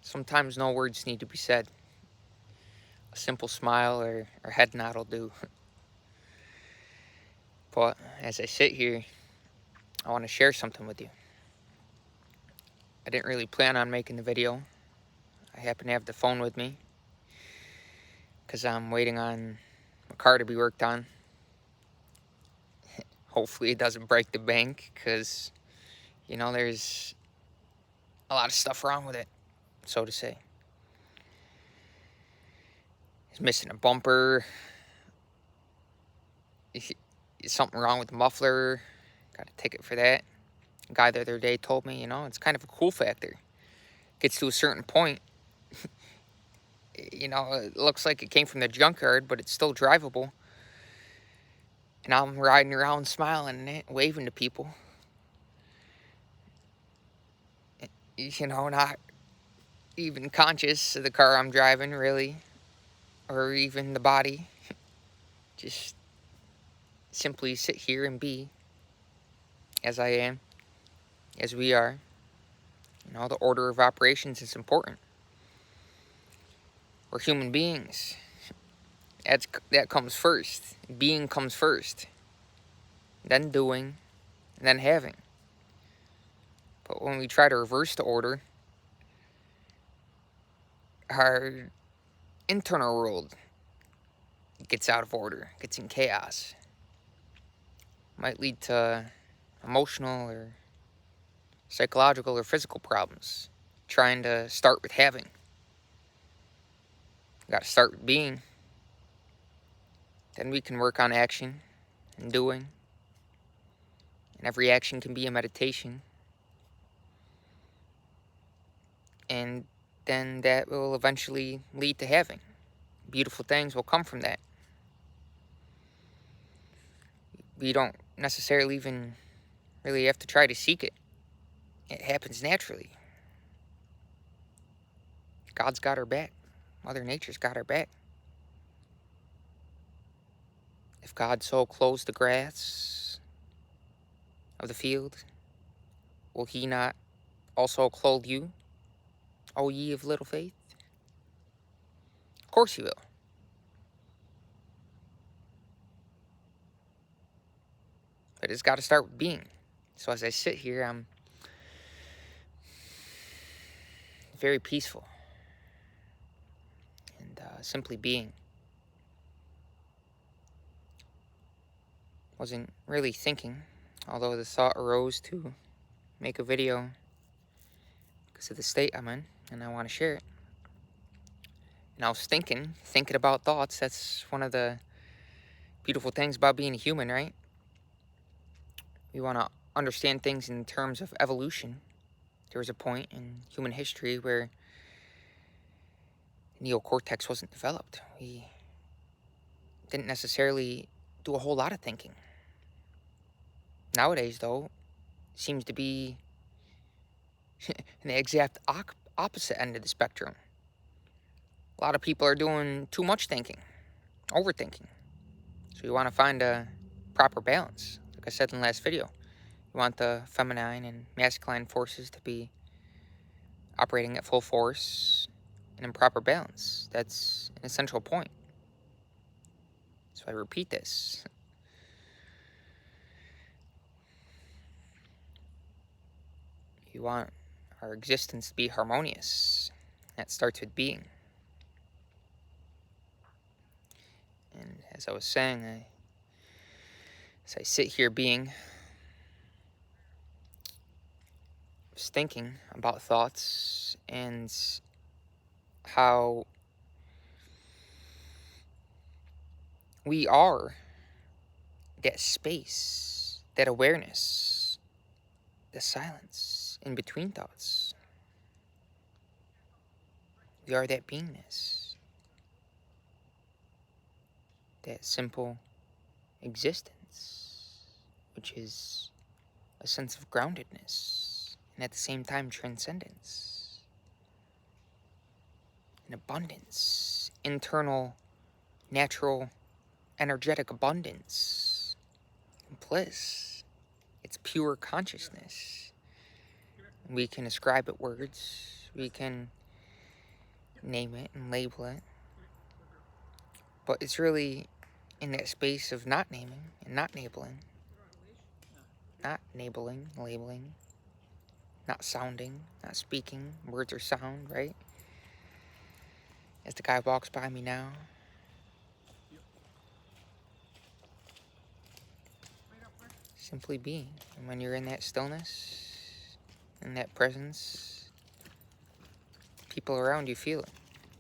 Sometimes no words need to be said. A simple smile or head nod will do. But as I sit here, I want to share something with you. I didn't really plan on making the video. I happen to have the phone with me because I'm waiting on my car to be worked on. Hopefully it doesn't break the bank because, you know, there's a lot of stuff wrong with it, so to say. It's missing a bumper. Something wrong with the muffler. Got a ticket for that. A guy the other day told me, you know, it's kind of a cool factor. Gets to a certain point, you know, it looks like it came from the junkyard, but it's still drivable. And I'm riding around smiling and waving to people. You know, not even conscious of the car I'm driving, really. Or even the body. Just simply sit here and be as I am, as we are. You know, the order of operations is important. We're human beings. That comes first. Being comes first. Then doing. And then having. But when we try to reverse the order, our internal world gets out of order, gets in chaos. Might lead to emotional or psychological or physical problems. Trying to start with having. We gotta start with being. Then we can work on action and doing. And every action can be a meditation. And then that will eventually lead to having. Beautiful things will come from that. We don't necessarily even really have to try to seek it. It happens naturally. God's got our back. Mother Nature's got our back. If God so clothes the grass of the field, will he not also clothe you, O ye of little faith? Of course he will. But it's got to start with being. So as I sit here, I'm very peaceful. And simply being. Wasn't really thinking, although the thought arose to make a video because of the state I'm in, and I want to share it. And I was thinking about thoughts. That's one of the beautiful things about being a human, right? We want to understand things in terms of evolution. There was a point in human history where neocortex wasn't developed. We didn't necessarily do a whole lot of thinking. Nowadays, though, seems to be in the exact opposite end of the spectrum. A lot of people are doing too much thinking, overthinking. So you want to find a proper balance. Like I said in the last video, you want the feminine and masculine forces to be operating at full force and in proper balance. That's an essential point. So I repeat this. You want our existence to be harmonious. That starts with being. And as I was saying, as I sit here being, I was thinking about thoughts and how we are that space, that awareness, the silence in between thoughts. We are that beingness, that simple existence, which is a sense of groundedness, and at the same time transcendence, and abundance, internal, natural, energetic abundance, and bliss. It's pure consciousness. We can ascribe it words, we can name it and label it. But it's really in that space of not naming and not labeling, labeling, not sounding, not speaking. Words are sound, right? As the guy walks by me now. Simply being. And when you're in that stillness, in that presence, people around you feel it.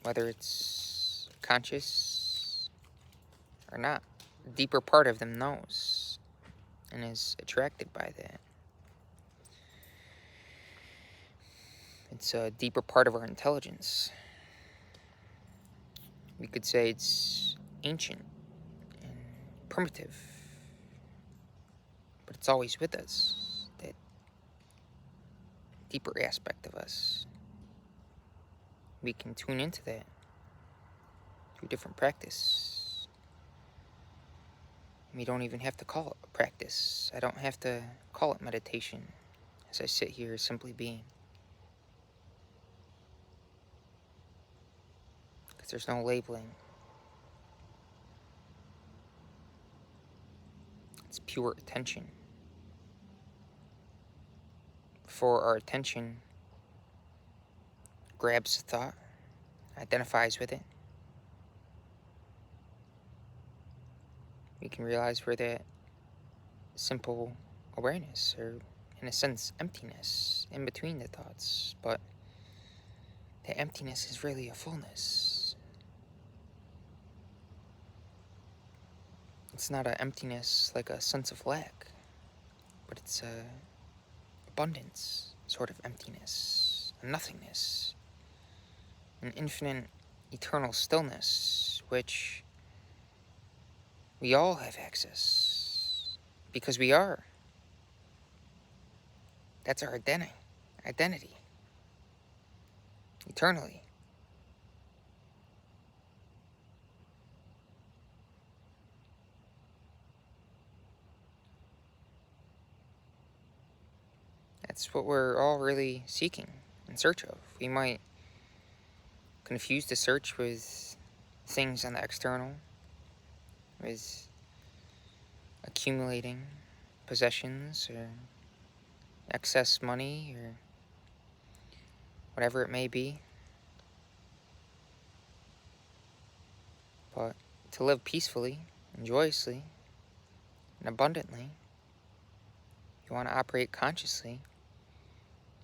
Whether it's conscious or not. The deeper part of them knows and is attracted by that. It's a deeper part of our intelligence. We could say it's ancient and primitive, but it's always with us, that deeper aspect of us. We can tune into that through different practice. We don't even have to call it a practice. I don't have to call it meditation as I sit here simply being. Because there's no labeling. It's pure attention. Before our attention grabs the thought, identifies with it, we can realize we're that simple awareness, or in a sense, emptiness in between the thoughts. But that emptiness is really a fullness. It's not an emptiness like a sense of lack, but it's a abundance sort of emptiness, a nothingness, an infinite, eternal stillness, which we all have access, because we are. That's our identity, eternally. That's what we're all really seeking, in search of. We might confuse the search with things on the external, with accumulating possessions or excess money or whatever it may be. But to live peacefully and joyously and abundantly, you want to operate consciously.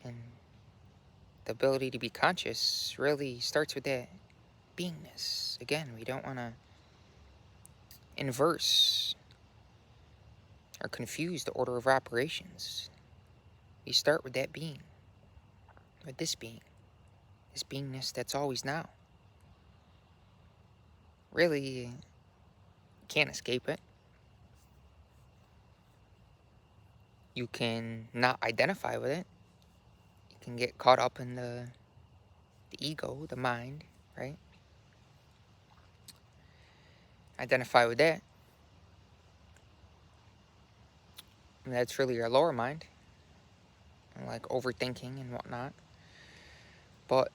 And the ability to be conscious really starts with that beingness. Again, we don't want to inverse or confuse the order of operations. We start with that being, with this beingness that's always now. Really, you can't escape it. You can not identify with it. You can get caught up in the ego, the mind, right? Identify with that. And that's really our lower mind, and like overthinking and whatnot. But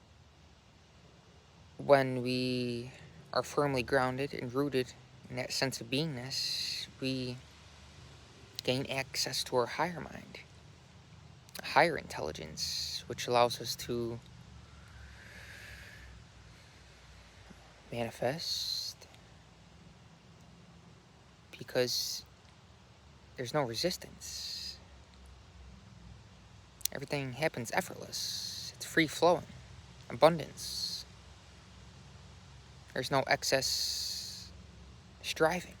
when we are firmly grounded and rooted in that sense of beingness, we gain access to our higher mind, a higher intelligence, which allows us to manifest, because there's no resistance. Everything happens effortless. It's free flowing, abundance. There's no excess striving.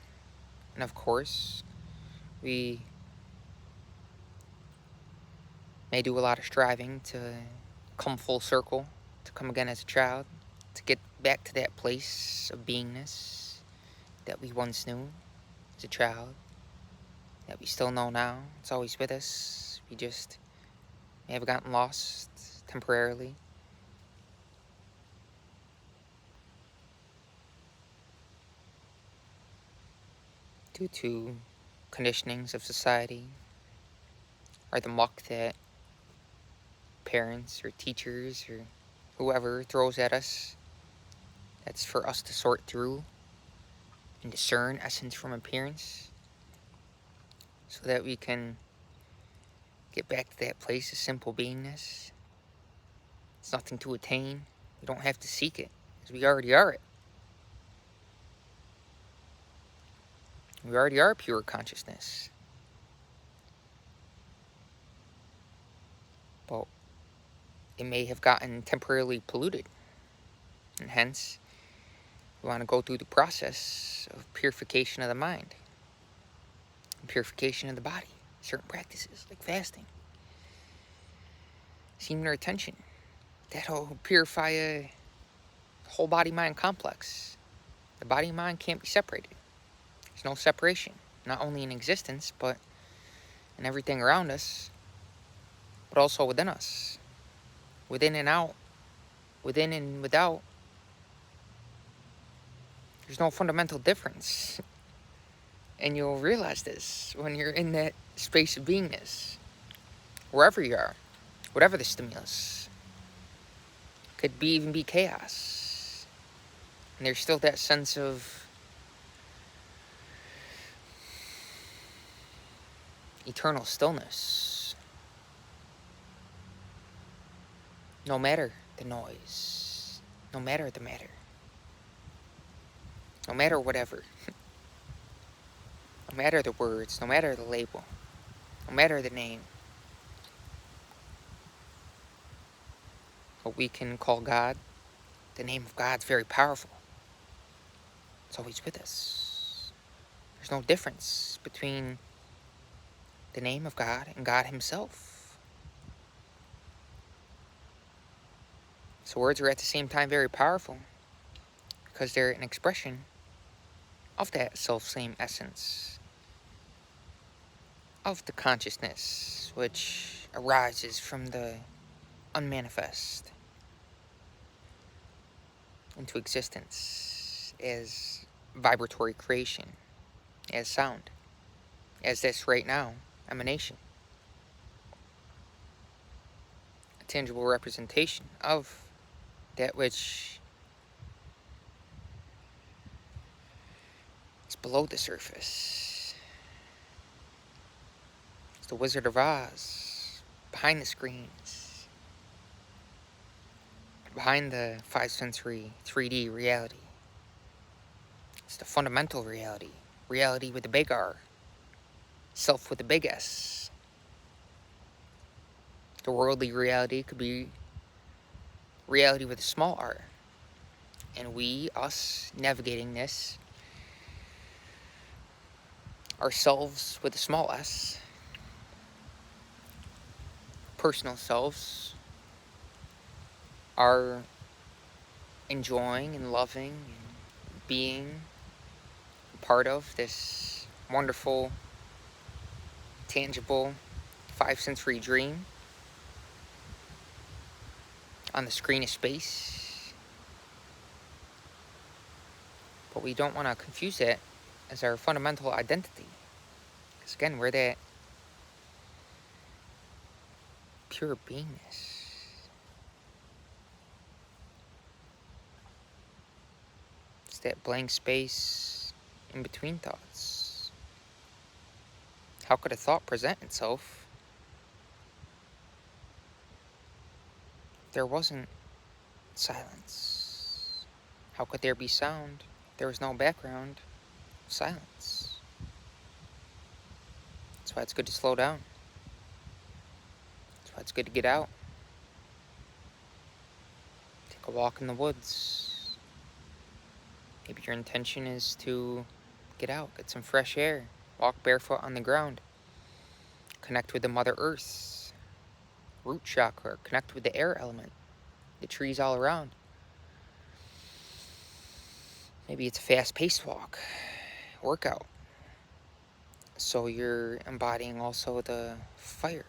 And of course, we may do a lot of striving to come full circle, to come again as a child, to get back to that place of beingness that we once knew as a child, that we still know now. It's always with us. We just may have gotten lost temporarily. Due to conditionings of society, or the muck that parents or teachers or whoever throws at us That's for us to sort through and discern essence from appearance, so that we can get back to that place of simple beingness. It's nothing to attain. We don't have to seek it, because we already are it. We already are pure consciousness. But it may have gotten temporarily polluted, and hence we want to go through the process of purification of the mind, and purification of the body. Certain practices like fasting, semen retention, that'll purify a whole body-mind complex. The body and mind can't be separated. There's no separation, not only in existence, but in everything around us, but also within us, within and out, within and without. There's no fundamental difference. And you'll realize this when you're in that space of beingness, wherever you are, whatever the stimulus. Could even be chaos. And there's still that sense of eternal stillness. No matter the noise, no matter the matter, no matter whatever, no matter the words, no matter the label, no matter the name. What we can call God, the name of God's very powerful. It's always with us. There's no difference between the name of God and God himself. So words are at the same time very powerful, because they're an expression of that self-same essence, of the consciousness which arises from the unmanifest into existence as vibratory creation, as sound, as this right now emanation, a tangible representation of that which is below the surface. It's the Wizard of Oz, behind the screens, behind the five-sensory 3D reality. It's the fundamental reality, reality with the big R, self with the big S. The worldly reality could be reality with a small r. And we, us, navigating this, ourselves with a small s, personal selves, are enjoying and loving and being part of this wonderful, tangible, five-sensory dream on the screen of space. But we don't want to confuse that as our fundamental identity. Because again, we're that pure beingness. It's that blank space in between thoughts. How could a thought present itself if there wasn't silence? How could there be sound? There was no background. Silence. That's why it's good to slow down. That's why it's good to get out. Take a walk in the woods. Maybe your intention is to get out, get some fresh air, walk barefoot on the ground, connect with the Mother Earth, root chakra, connect with the air element, the trees all around. Maybe it's a fast-paced walk, workout. So you're embodying also the fire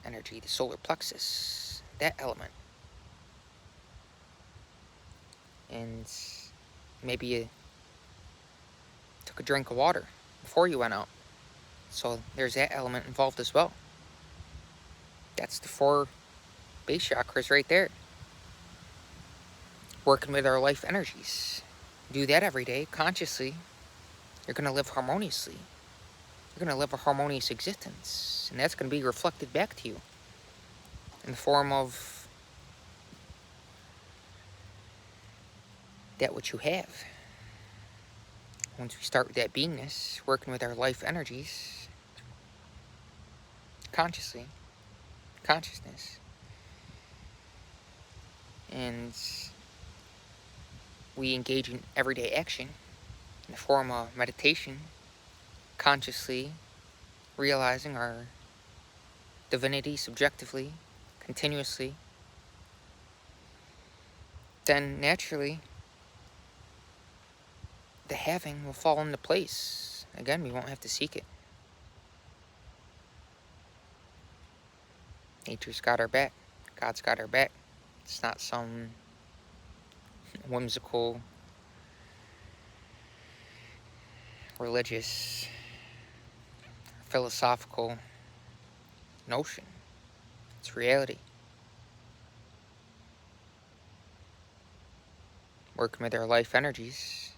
energy, the solar plexus, that element. And maybe you took a drink of water before you went out. So there's that element involved as well. That's the 4 base chakras right there. working with our life energies. Do that every day, consciously. You're going to live harmoniously. You're going to live a harmonious existence. And that's going to be reflected back to you in the form of that which you have. Once we start with that beingness, working with our life energies, consciously, consciousness, and we engage in everyday action in the form of meditation, consciously realizing our divinity subjectively, continuously, then naturally the having will fall into place. Again, we won't have to seek it. Nature's got our back. God's got our back. It's not some whimsical, religious, philosophical notion. It's reality. Working with our life energies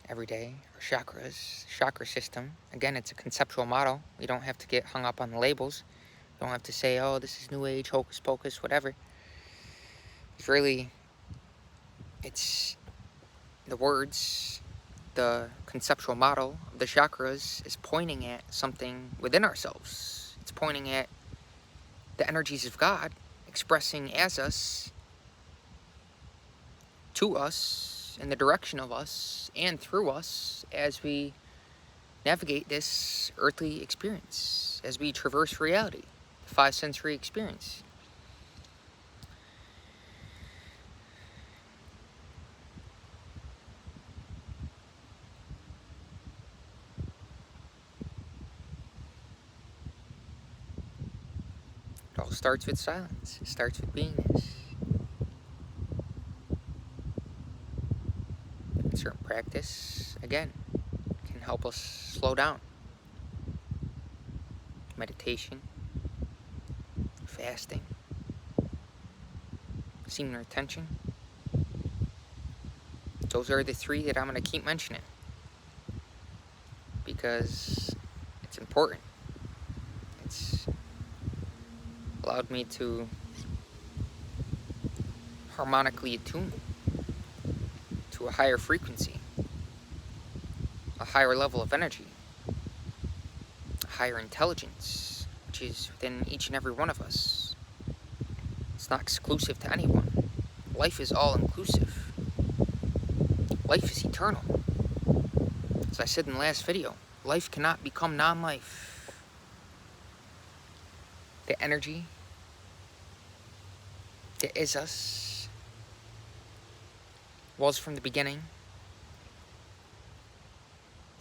every day, our chakras, chakra system. Again, it's a conceptual model. We don't have to get hung up on the labels. We don't have to say, oh, this is New Age, hocus pocus, whatever. It's really, it's the words, the conceptual model of the chakras is pointing at something within ourselves. It's pointing at the energies of God expressing as us, to us, in the direction of us, and through us as we navigate this earthly experience, as we traverse reality, the five sensory experience. It all starts with silence. It starts with beingness. Certain practice, again, can help us slow down. Meditation, fasting, semen retention. Those are the three that I'm going to keep mentioning because it's important. It's allowed me to harmonically attune to a higher frequency, a higher level of energy, a higher intelligence, which is within each and every one of us. It's not exclusive to anyone. Life is all-inclusive. Life is eternal. As I said in the last video, life cannot become non-life. The energy that is us was from the beginning.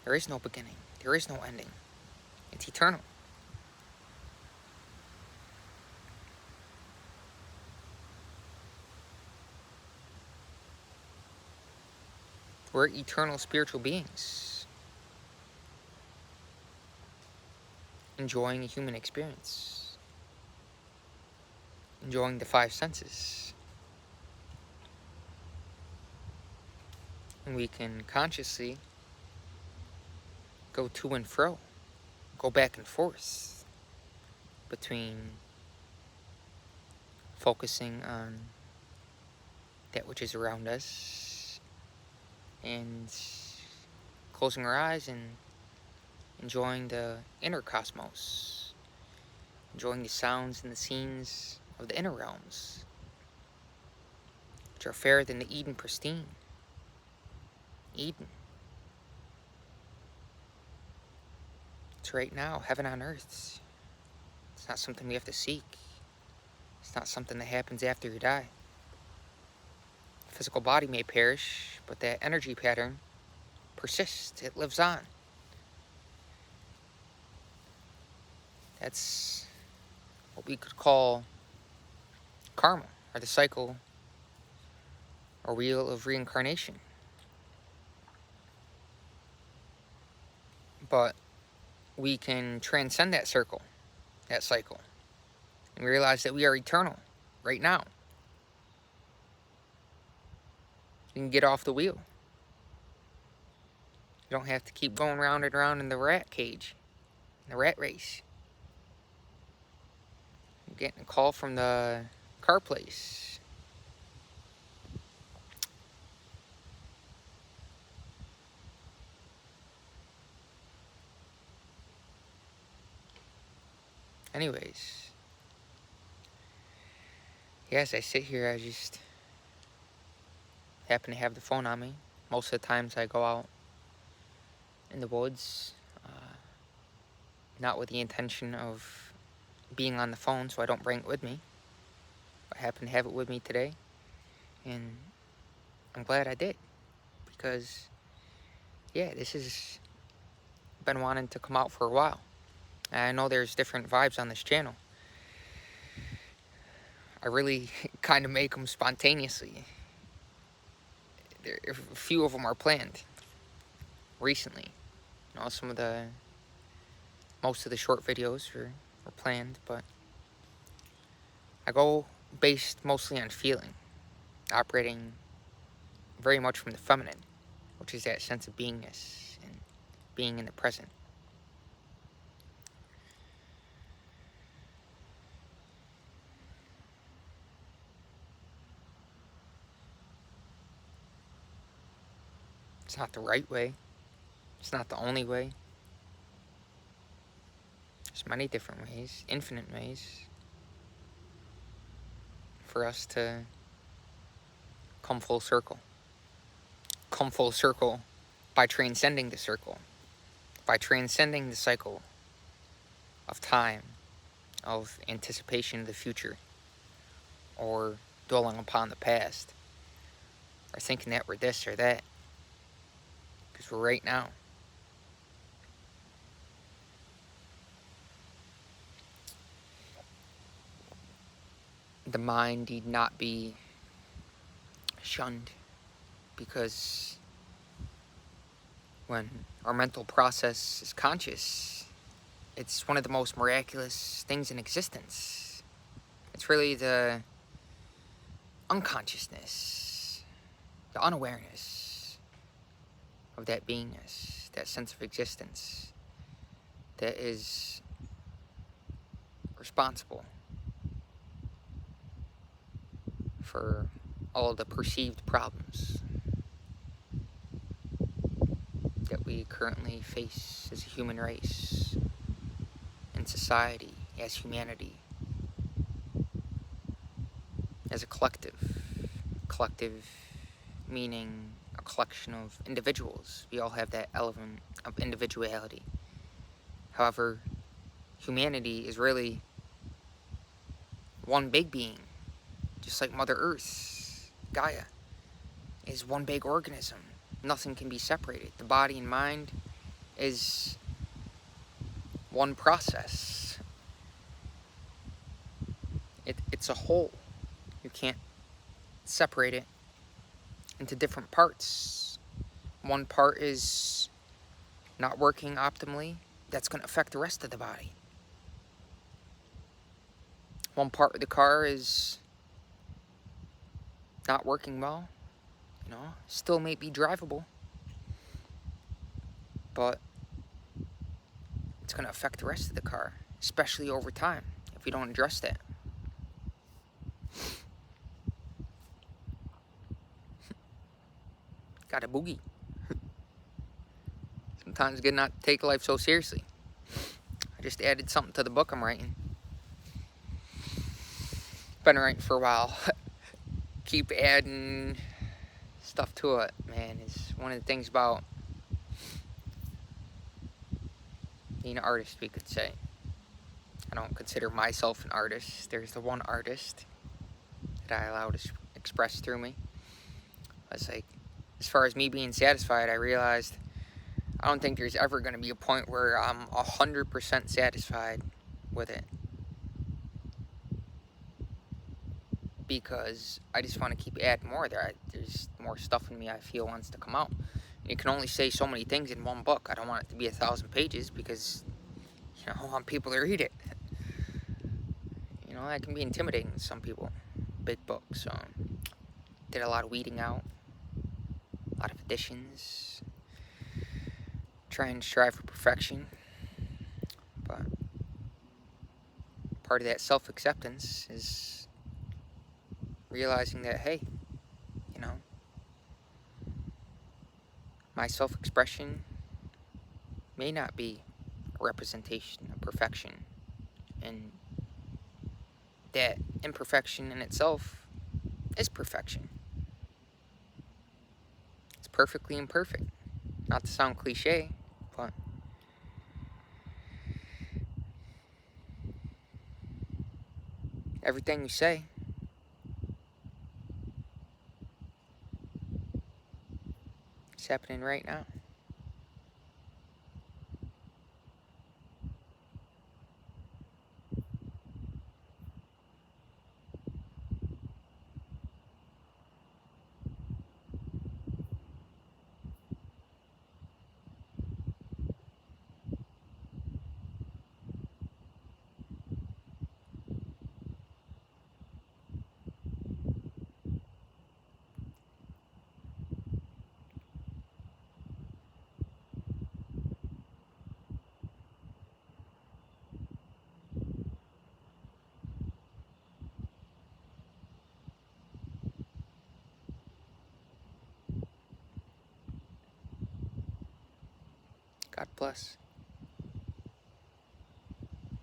There is no beginning. There is no ending. It's eternal. We're eternal spiritual beings, enjoying a human experience, enjoying the five senses. And we can consciously go to and fro, go back and forth between focusing on that which is around us and closing our eyes and enjoying the inner cosmos, enjoying the sounds and the scenes of the inner realms, which are fairer than the Eden pristine. Eden. It's right now, heaven on earth. It's not something we have to seek. It's not something that happens after you die. The physical body may perish, but that energy pattern persists. It lives on. That's what we could call karma, or the cycle or wheel of reincarnation. But we can transcend that circle, that cycle, and realize that we are eternal right now. You can get off the wheel. You don't have to keep going round and round in the rat cage, the rat race. I'm getting a call from the car place. Anyways, yeah, as I sit here, I just happen to have the phone on me. Most of the times I go out in the woods, not with the intention of being on the phone, so I don't bring it with me. I happen to have it with me today, and I'm glad I did, because, yeah, this has been wanting to come out for a while. And I know there's different vibes on this channel. I really kind of make them spontaneously. A few of them are planned recently. You know, most of the short videos are planned, but I go based mostly on feeling, operating very much from the feminine, which is that sense of beingness and being in the present. It's not the right way. It's not the only way. There's many different ways, infinite ways, for us to come full circle. Come full circle by transcending the circle, by transcending the cycle of time, of anticipation of the future, or dwelling upon the past, or thinking that we're this or that, because we're right now. The mind need not be shunned, because when our mental process is conscious, it's one of the most miraculous things in existence. It's really the unconsciousness, the unawareness of that beingness, that sense of existence that is responsible for all the perceived problems that we currently face as a human race, in society, as humanity, as a collective. Collective meaning a collection of individuals. We all have that element of individuality. However, humanity is really one big being, just like Mother Earth, Gaia, is one big organism. Nothing can be separated. The body and mind is one process. It's a whole. You can't separate it into different parts. One part is not working optimally, that's going to affect the rest of the body. One part of the car is not working well, you know, still may be drivable, but it's going to affect the rest of the car, especially over time, if we don't address that. Got a boogie. Sometimes good not to take life so seriously. I just added something to the book I'm writing. Been writing for a while. Keep adding stuff to it, man. It's one of the things about being an artist, we could say. I don't consider myself an artist. There's the one artist that I allow to express through me. It's like, as far as me being satisfied, I realized I don't think there's ever going to be a point where I'm 100% satisfied with it. Because I just want to keep adding more there. There's more stuff in me I feel wants to come out. You can only say so many things in one book. I don't want it to be 1,000 pages because, you know, I want people to read it. You know, that can be intimidating to some people. Big books. So, did a lot of weeding out. a lot of additions, trying to strive for perfection. But part of that self-acceptance is realizing that, hey, you know, my self-expression may not be a representation of perfection, and that imperfection in itself is perfection. It's perfectly imperfect. Not to sound cliche, but everything you say is happening right now. God bless.